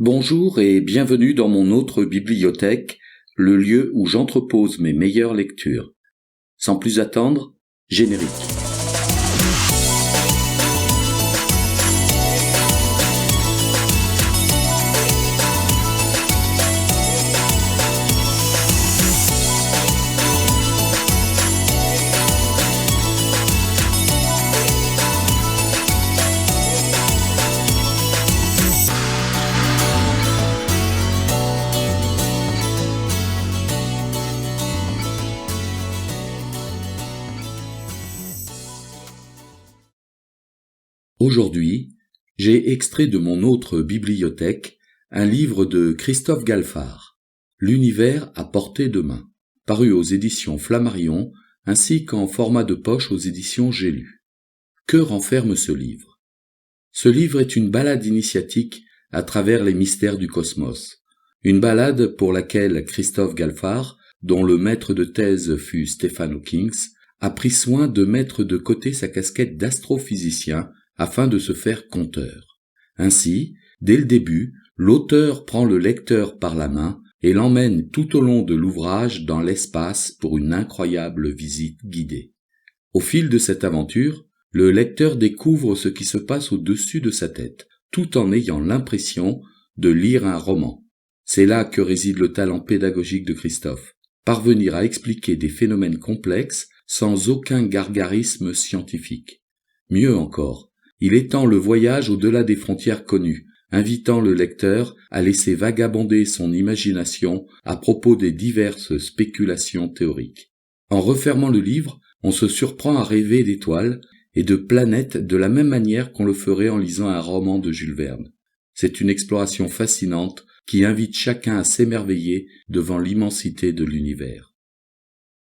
Bonjour et bienvenue dans mon autre bibliothèque, le lieu où j'entrepose mes meilleures lectures. Sans plus attendre, générique. Aujourd'hui, j'ai extrait de mon autre bibliothèque un livre de Christophe Galfard, L'univers à portée de main, paru aux éditions Flammarion ainsi qu'en format de poche aux éditions J'ai lu. Que renferme ce livre ? Ce livre est une balade initiatique à travers les mystères du cosmos. Une balade pour laquelle Christophe Galfard, dont le maître de thèse fut Stephen Hawking, a pris soin de mettre de côté sa casquette d'astrophysicien afin de se faire conteur. Ainsi, dès le début, l'auteur prend le lecteur par la main et l'emmène tout au long de l'ouvrage dans l'espace pour une incroyable visite guidée. Au fil de cette aventure, le lecteur découvre ce qui se passe au-dessus de sa tête, tout en ayant l'impression de lire un roman. C'est là que réside le talent pédagogique de Christophe, parvenir à expliquer des phénomènes complexes sans aucun gargarisme scientifique. Mieux encore, il étend le voyage au-delà des frontières connues, invitant le lecteur à laisser vagabonder son imagination à propos des diverses spéculations théoriques. En refermant le livre, on se surprend à rêver d'étoiles et de planètes de la même manière qu'on le ferait en lisant un roman de Jules Verne. C'est une exploration fascinante qui invite chacun à s'émerveiller devant l'immensité de l'univers.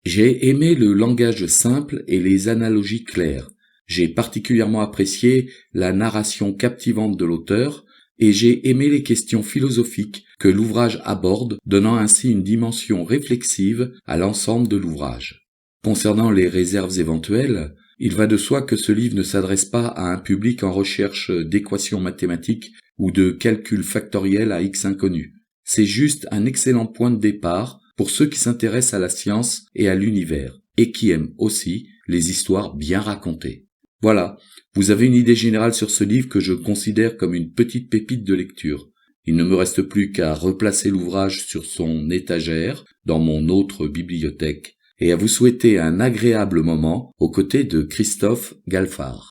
J'ai aimé le langage simple et les analogies claires. J'ai particulièrement apprécié la narration captivante de l'auteur et j'ai aimé les questions philosophiques que l'ouvrage aborde, donnant ainsi une dimension réflexive à l'ensemble de l'ouvrage. Concernant les réserves éventuelles, il va de soi que ce livre ne s'adresse pas à un public en recherche d'équations mathématiques ou de calculs factoriels à x inconnus. C'est juste un excellent point de départ pour ceux qui s'intéressent à la science et à l'univers, et qui aiment aussi les histoires bien racontées. Voilà, vous avez une idée générale sur ce livre que je considère comme une petite pépite de lecture. Il ne me reste plus qu'à replacer l'ouvrage sur son étagère dans mon autre bibliothèque et à vous souhaiter un agréable moment aux côtés de Christophe Galfard.